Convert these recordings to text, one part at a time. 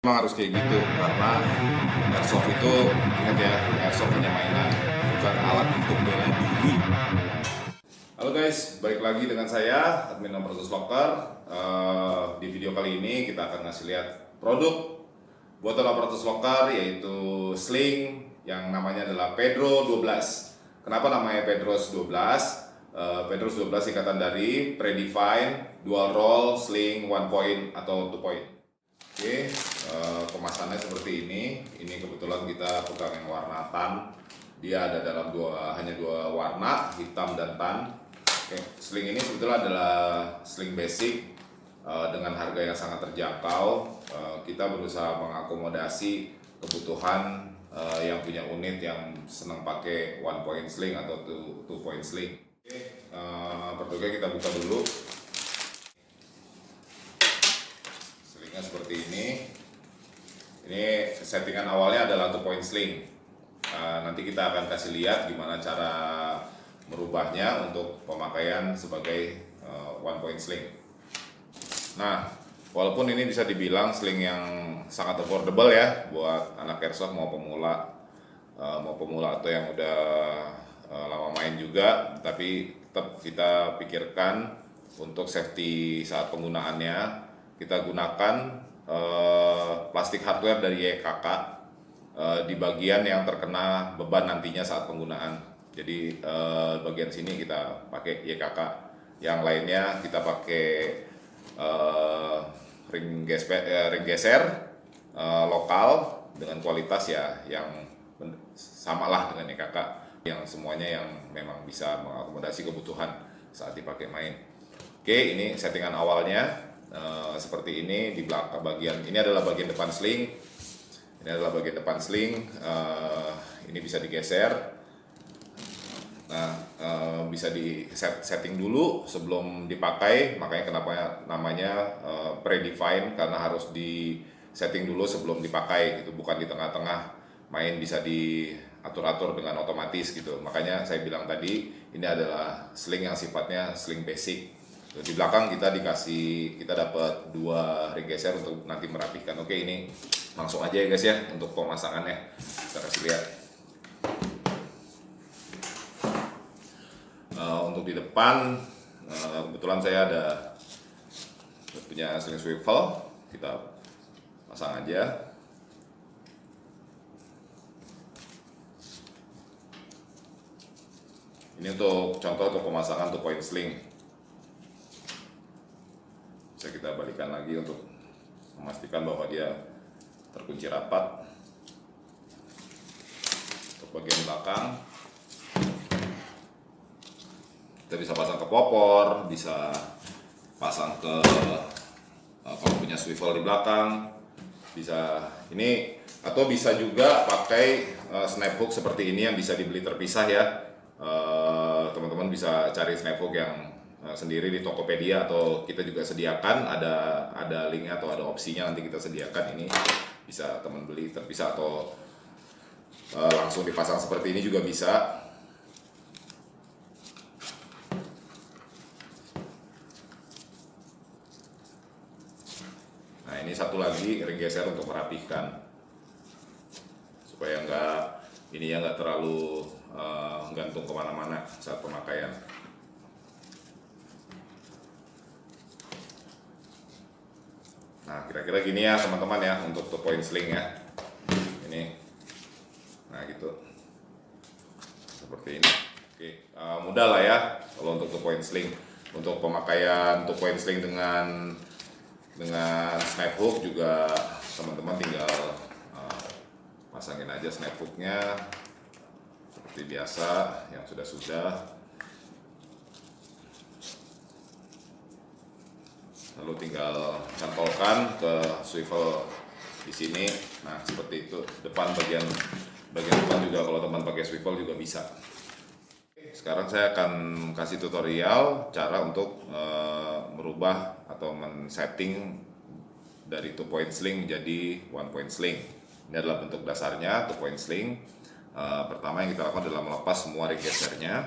Memang harus kayak gitu karena airsoft itu, ingat ya, airsoft hanya mainan, bukan alat untuk bela diri. Halo guys, balik lagi dengan saya admin Aparatus Locker. Di video kali ini kita akan ngasih lihat produk buatan Aparatus Locker, yaitu sling yang namanya adalah Pedro 12. Kenapa namanya Pedros 12? Pedros 12 singkatan dari Predefine Dual Roll Sling 1 Point atau 2 Point. Oke, kemasannya seperti ini. Ini kebetulan kita pegang yang warna tan. Dia ada dalam hanya dua warna, hitam dan tan. Oke, sling ini sebetulnya adalah sling basic dengan harga yang sangat terjangkau. Kita berusaha mengakomodasi kebutuhan yang punya unit yang senang pakai 1 point sling atau 2 point sling. Oke, produknya kita buka dulu. Slingnya seperti ini. Ini settingan awalnya adalah 2 point sling. Nanti kita akan kasih lihat gimana cara merubahnya untuk pemakaian sebagai 1 point sling. Nah, walaupun ini bisa dibilang sling yang sangat affordable ya buat anak airsoft mau pemula atau yang udah lama main juga, tapi tetap kita pikirkan untuk safety saat penggunaannya. Kita gunakan plastik hardware dari YKK di bagian yang terkena beban nantinya saat penggunaan. Jadi bagian sini kita pakai YKK, yang lainnya kita pakai ring geser lokal dengan kualitas ya yang samalah dengan YKK, yang semuanya yang memang bisa mengakomodasi kebutuhan saat dipakai main. Oke, ini settingan awalnya seperti ini. Di belakang bagian ini adalah bagian depan sling. Ini bisa digeser. Nah, bisa di setting dulu sebelum dipakai. Makanya kenapa namanya Predefine, karena harus di setting dulu sebelum dipakai gitu, bukan di tengah-tengah main bisa diatur-atur dengan otomatis gitu. Makanya saya bilang tadi ini adalah sling yang sifatnya sling basic. Di belakang kita dapat 2 ring geser untuk nanti merapikan. Oke, ini langsung aja ya guys ya untuk pemasangannya. Kita kasih lihat. Untuk di depan, kebetulan saya punya sling swivel. Kita pasang aja. Ini untuk contoh untuk pemasangan 2 point sling. Bisa kita balikan lagi untuk memastikan bahwa dia terkunci rapat. Untuk bagian belakang kita bisa pasang ke popor, bisa pasang ke kalau punya swivel di belakang, bisa ini, atau bisa juga pakai snap hook seperti ini yang bisa dibeli terpisah ya. Teman-teman bisa cari snap hook yang sendiri di Tokopedia, atau kita juga sediakan, ada linknya atau ada opsinya, nanti kita sediakan. Ini bisa teman beli terpisah atau langsung dipasang seperti ini juga bisa. Nah, ini satu lagi ring geser untuk merapikan supaya nggak terlalu gantung kemana-mana saat pemakaian. Nah, kira-kira gini ya teman-teman ya untuk 2 point sling ya. Ini, nah gitu, seperti ini. Oke, mudah lah ya kalau untuk 2 point sling. Untuk pemakaian 2 point sling dengan snap hook juga teman-teman tinggal pasangin aja snap hooknya seperti biasa yang sudah. Lalu tinggal cantolkan ke swivel di sini. Nah, seperti itu. Bagian depan juga kalau teman pakai swivel juga bisa. Sekarang saya akan kasih tutorial cara untuk merubah atau men-setting dari 2 point sling menjadi 1 point sling. Ini adalah bentuk dasarnya 2 point sling. Pertama yang kita lakukan adalah melepas semua ring gesernya.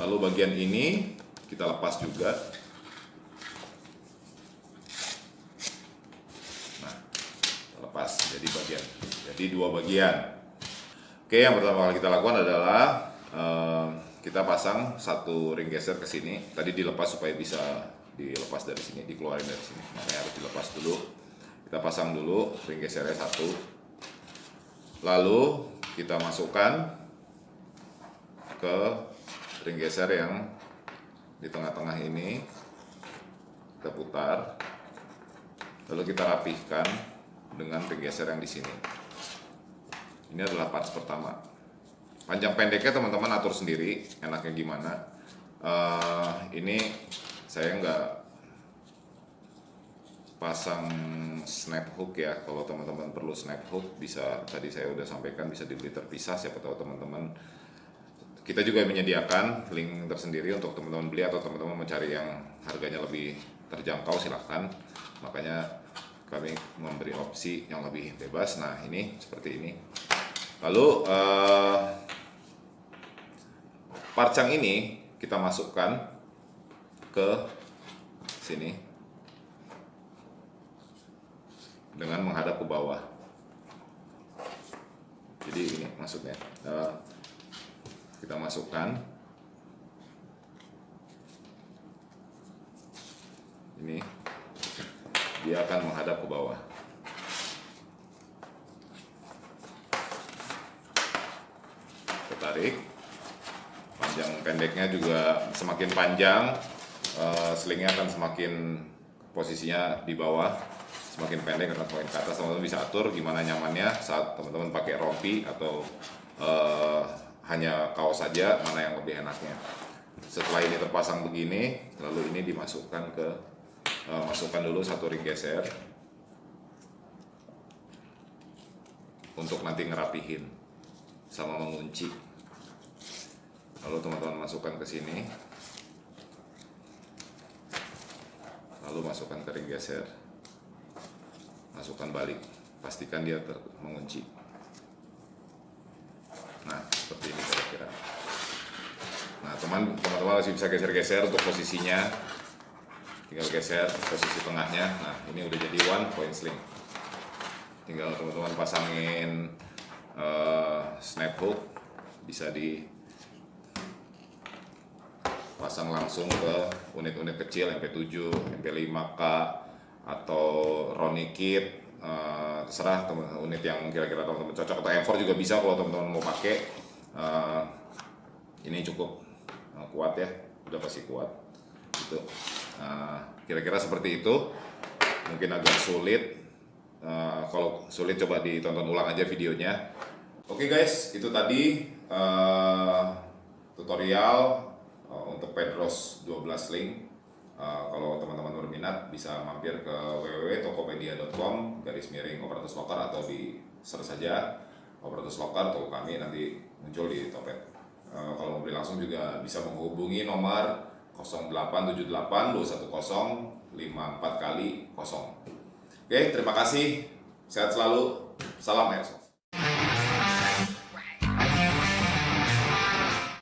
Lalu bagian ini kita lepas juga. di dua bagian. Oke, yang pertama kali kita lakukan adalah kita pasang satu ring geser ke sini. Tadi dilepas supaya bisa dilepas dari sini, dikeluarin dari sini. Makanya harus dilepas dulu. Kita pasang dulu ring gesernya satu. Lalu kita masukkan ke ring geser yang di tengah-tengah ini. Kita putar. Lalu kita rapihkan dengan ring geser yang di sini. Ini adalah parts pertama. Panjang pendeknya teman-teman atur sendiri, enaknya gimana. Ini saya nggak pasang snap hook ya. Kalau teman-teman perlu snap hook, bisa, tadi saya udah sampaikan, bisa dibeli terpisah. Siapa tahu teman-teman, kita juga menyediakan link tersendiri untuk teman-teman beli, atau teman-teman mencari yang harganya lebih terjangkau, silahkan. Makanya kami memberi opsi yang lebih bebas. Nah, ini seperti ini. Lalu parts yang ini kita masukkan ke sini dengan menghadap ke bawah. Jadi ini maksudnya kita masukkan ini, dia akan menghadap ke bawah. Kita tarik, panjang pendeknya juga semakin panjang, selingnya akan semakin posisinya di bawah, semakin pendek akan semakin ke atas. Teman-teman bisa atur gimana nyamannya saat teman-teman pakai rompi atau hanya kaos saja, mana yang lebih enaknya. Setelah ini terpasang begini, lalu ini dimasukkan ke masukkan dulu satu ring geser untuk nanti ngerapihin sama mengunci. Lalu teman-teman masukkan ke sini, lalu masukkan ke ring geser, masukkan balik, pastikan dia mengunci. Nah, seperti ini kira-kira. Nah, teman-teman masih bisa geser-geser untuk posisinya. Tinggal geser posisi tengahnya. Nah, ini udah jadi one point sling. Tinggal teman-teman pasangin snap hook, bisa dipasang langsung ke unit-unit kecil MP7, MP5K atau Roni Kit, terserah unit yang kira-kira teman-teman cocok, atau M4 juga bisa kalau teman-teman mau pakai. Ini cukup kuat ya, udah pasti kuat gitu. Kira-kira seperti itu. Mungkin agak sulit, kalau sulit coba ditonton ulang aja videonya. Oke guys, itu tadi tutorial untuk Pedros 12 link. Kalau teman-teman berminat bisa mampir ke www.tokopedia.com/operator locker, atau di search saja operator locker toko kami, nanti muncul di topet. Kalau mau beli langsung juga bisa menghubungi nomor 0878-210-54 kali 0. Oke, terima kasih. Sehat selalu. Salam Airsoft.